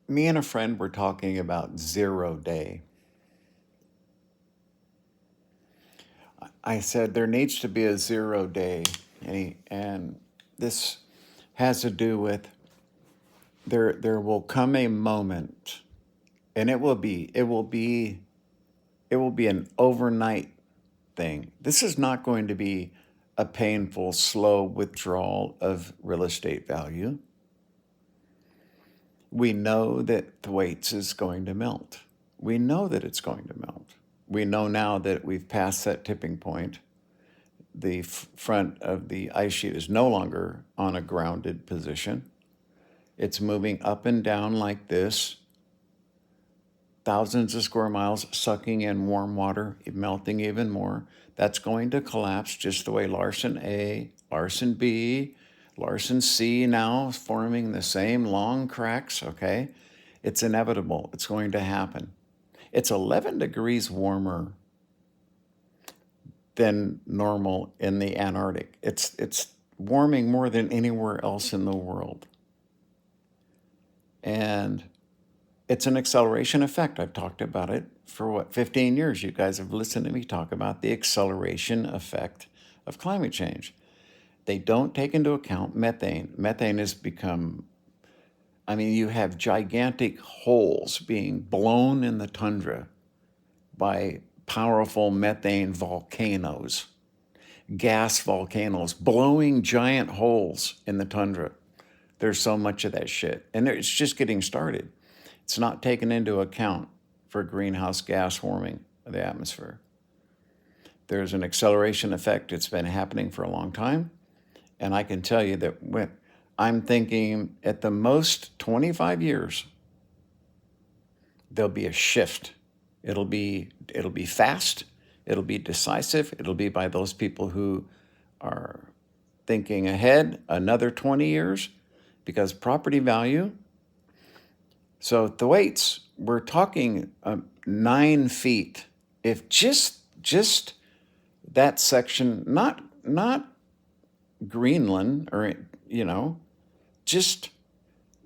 Me and a friend were talking about 0 day. I said there needs to be a 0 day, and this has to do with there will come a moment, and it will be an overnight thing. This is not going to be a painful, slow withdrawal of real estate value. We know that Thwaites is going to melt. We know that it's going to melt. We know now that we've passed that tipping point. The front of the ice sheet is no longer on a grounded position. It's moving up and down like this, thousands of square miles, sucking in warm water, melting even more. That's going to collapse just the way Larsen A, Larsen B, Larsen C now is forming the same long cracks, okay? It's inevitable. It's going to happen. It's 11 degrees warmer than normal in the Antarctic. It's warming more than anywhere else in the world. And it's an acceleration effect. I've talked about it for 15 years. You guys have listened to me talk about the acceleration effect of climate change. They don't take into account methane. Methane has become, you have gigantic holes being blown in the tundra by powerful methane volcanoes, gas volcanoes blowing giant holes in the tundra. There's so much of that shit. And it's just getting started. It's not taken into account for greenhouse gas warming of the atmosphere. There's an acceleration effect. It's been happening for a long time. And I can tell you that when I'm thinking at the most 25 years, there'll be a shift. It'll be fast. It'll be decisive. It'll be by those people who are thinking ahead another 20 years, because property value. So Thwaites, we're talking 9 feet. If just that section, not Greenland or just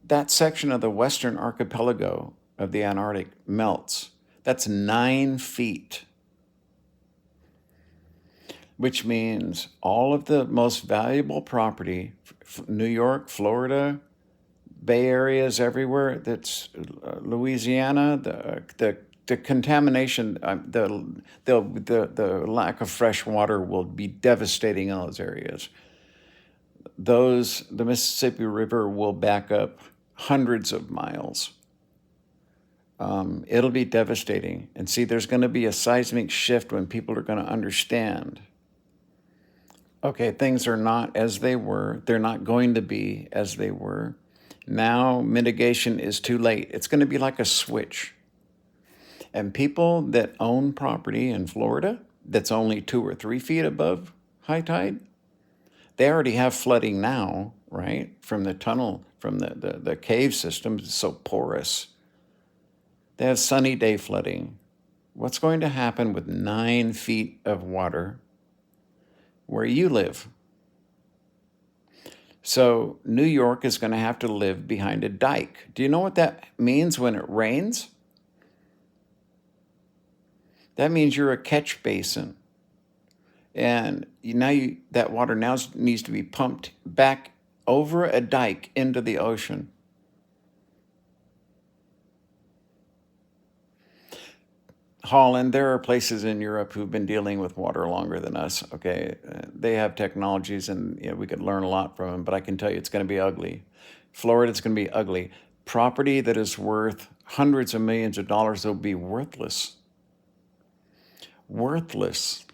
that section of the western archipelago of the Antarctic melts. That's 9 feet, which means all of the most valuable property, New York, Florida, Bay Areas, everywhere, that's Louisiana, the contamination, the lack of fresh water will be devastating in those areas. The Mississippi River will back up hundreds of miles. It'll be devastating. And see, there's going to be a seismic shift when people are going to understand, okay, things are not as they were. They're not going to be as they were. Now mitigation is too late. It's going to be like a switch. And people that own property in Florida that's only 2 or 3 feet above high tide, they already have flooding now, right? From the tunnel, from the cave system, it's so porous. They have sunny day flooding. What's going to happen with 9 feet of water where you live? So New York is going to have to live behind a dike. Do you know what that means when it rains? That means you're a catch basin. And that water now needs to be pumped back over a dike into the ocean. Holland, there are places in Europe who've been dealing with water longer than us, okay? They have technologies, and we could learn a lot from them, but I can tell you it's going to be ugly. Florida, it's going to be ugly. Property that is worth hundreds of millions of dollars will be worthless. Worthless.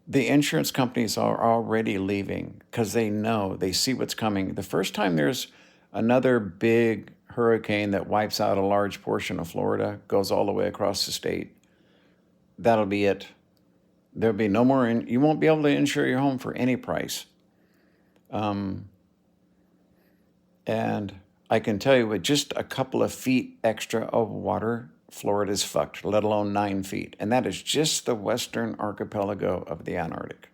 The insurance companies are already leaving because they see what's coming. The first time there's another big hurricane that wipes out a large portion of Florida, goes all the way across the state, that'll be it. There'll be no more, you won't be able to insure your home for any price. And I can tell you, with just a couple of feet extra of water, Florida's fucked, let alone 9 feet. And that is just the western archipelago of the Antarctic.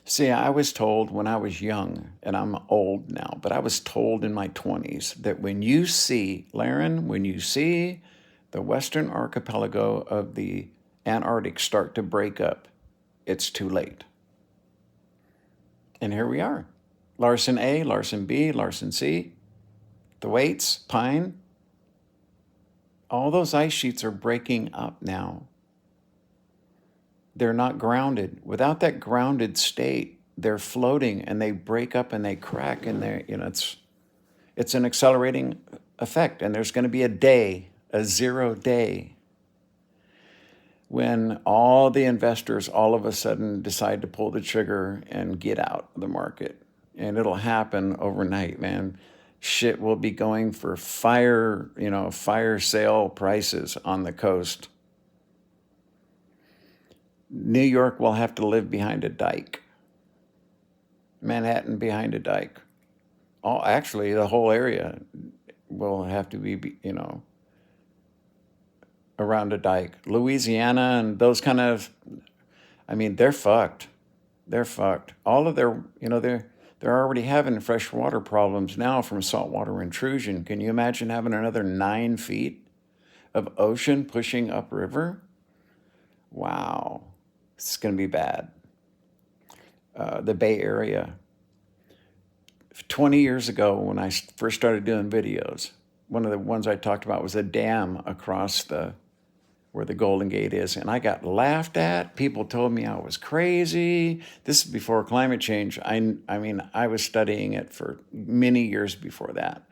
See, I was told when I was young, and I'm old now, but I was told in my 20s that when you see, Laren, when you see the western archipelago of the Antarctic start to break up, it's too late. And here we are. Larsen A, Larsen B, Larsen C, the Thwaites, Pine, all those ice sheets are breaking up now. They're not grounded. Without that grounded state, they're floating and they break up and they crack and they, it's an accelerating effect. And there's going to be a day, a 0 day, when all the investors all of a sudden decide to pull the trigger and get out of the market. And it'll happen overnight, man. Shit will be going for fire sale prices on the coast. New York will have to live behind a dike. Manhattan behind a dike. Actually, the whole area will have to be, around a dike. Louisiana and those kind of, they're fucked. They're fucked. All of their, they're already having freshwater problems now from saltwater intrusion. Can you imagine having another 9 feet of ocean pushing upriver? Wow. It's going to be bad. The Bay Area. 20 years ago, when I first started doing videos, one of the ones I talked about was a dam across where the Golden Gate is, and I got laughed at. People told me I was crazy. This is before climate change. I was studying it for many years before that,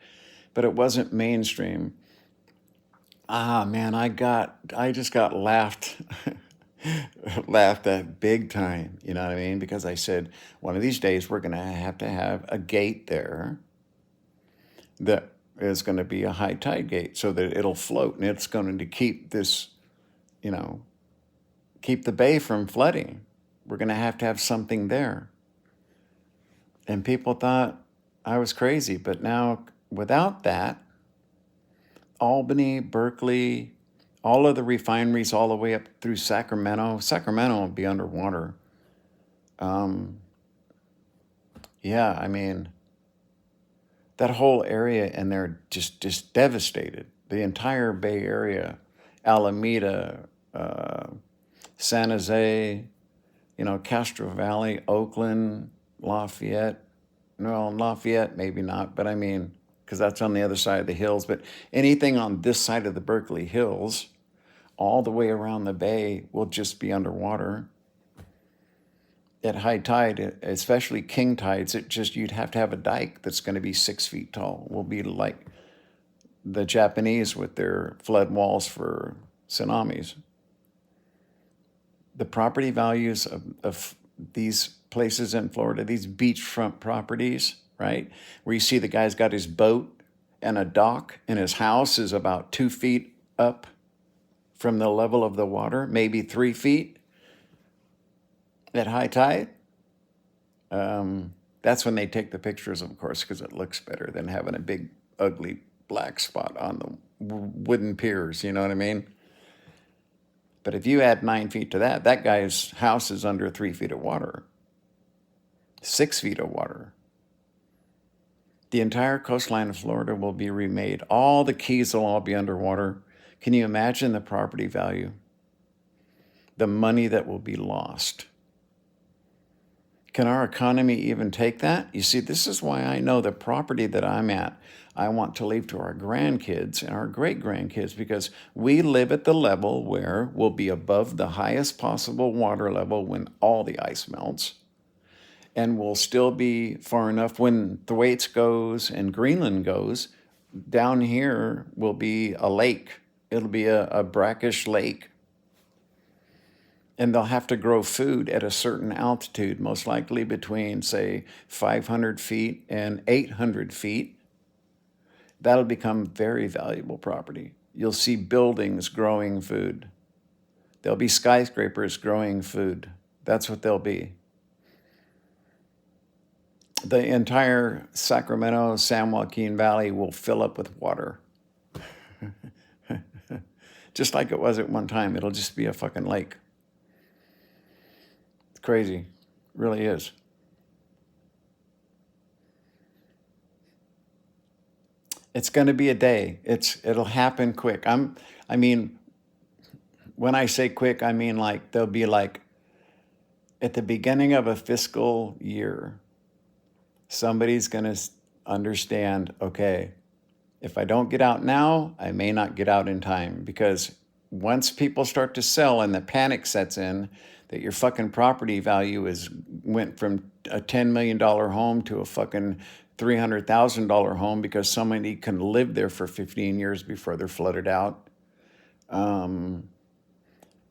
but it wasn't mainstream. Man, I just got laughed laughed at big time, you know what I mean? Because I said, one of these days we're going to have a gate there that is going to be a high tide gate so that it'll float and it's going to keep this, keep the bay from flooding. We're going to have something there. And people thought I was crazy, but now without that, Albany, Berkeley, all of the refineries all the way up through Sacramento. Sacramento will be underwater. That whole area, and they're just devastated. The entire Bay Area, Alameda, San Jose, Castro Valley, Oakland, Lafayette. No, Lafayette, maybe not, but because that's on the other side of the hills. But anything on this side of the Berkeley Hills, all the way around the bay, will just be underwater. At high tide, especially king tides, you'd have to have a dike that's going to be 6 feet tall. Will be like the Japanese with their flood walls for tsunamis. The property values of these places in Florida, these beachfront properties, right? Where you see the guy's got his boat and a dock, and his house is about 2 feet up from the level of the water, maybe 3 feet at high tide. That's when they take the pictures, of course, because it looks better than having a big, ugly black spot on the wooden piers, you know what I mean? But if you add 9 feet to that guy's house is under 3 feet of water, 6 feet of water. The entire coastline of Florida will be remade. All the keys will all be underwater. Can you imagine the property value? The money that will be lost. Can our economy even take that? You see, this is why I know the property that I'm at, I want to leave to our grandkids and our great-grandkids, because we live at the level where we'll be above the highest possible water level when all the ice melts. And we'll still be far enough when Thwaites goes and Greenland goes, down here will be a lake. It'll be a brackish lake. And they'll have to grow food at a certain altitude, most likely between, say, 500 feet and 800 feet. That'll become very valuable property. You'll see buildings growing food. There'll be skyscrapers growing food. That's what they'll be. The entire Sacramento, San Joaquin Valley will fill up with water. Just like it was at one time. It'll just be a fucking lake. It's crazy. It really is. It's going to be a day. It'll happen quick. I mean, when I say quick, I mean like there'll be like at the beginning of a fiscal year, somebody's going to understand, okay, if I don't get out now, I may not get out in time, because once people start to sell and the panic sets in that your fucking property value is went from a $10 million home to a fucking $300,000 home because somebody can live there for 15 years before they're flooded out.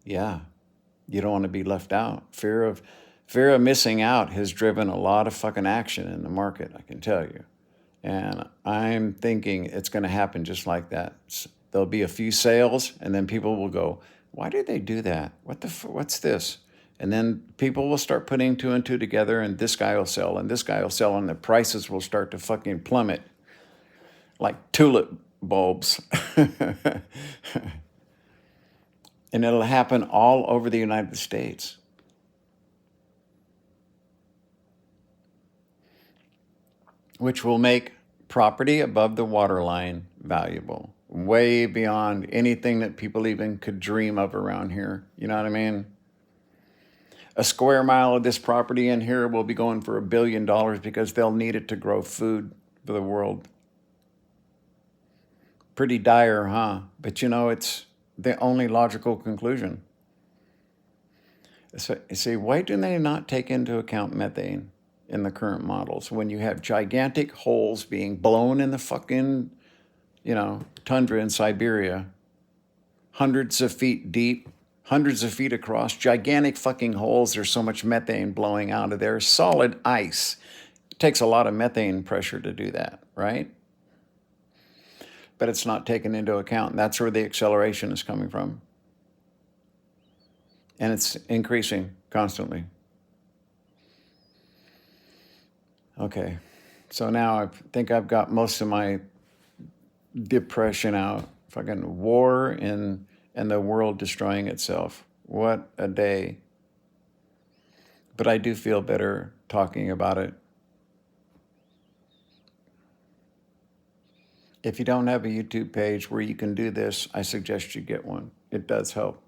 Yeah, you don't want to be left out. Fear of missing out has driven a lot of fucking action in the market, I can tell you. And I'm thinking it's going to happen just like that. There'll be a few sales, and then people will go, "Why did they do that? What's this?" And then people will start putting two and two together, and this guy will sell, and this guy will sell, and the prices will start to fucking plummet like tulip bulbs. And it'll happen all over the United States. Which will make property above the waterline valuable, way beyond anything that people even could dream of around here. You know what I mean? A square mile of this property in here will be going for $1 billion because they'll need it to grow food for the world. Pretty dire, huh? But you know, it's the only logical conclusion. So, you see, why do they not take into account methane in the current models when you have gigantic holes being blown in the fucking, tundra in Siberia, hundreds of feet deep, hundreds of feet across, gigantic fucking holes. There's so much methane blowing out of there. Solid ice. It takes a lot of methane pressure to do that, right? But it's not taken into account. And that's where the acceleration is coming from. And it's increasing constantly. Okay, so now I think I've got most of my depression out. Fucking war and the world destroying itself. What a day. But I do feel better talking about it. If you don't have a YouTube page where you can do this, I suggest you get one. It does help.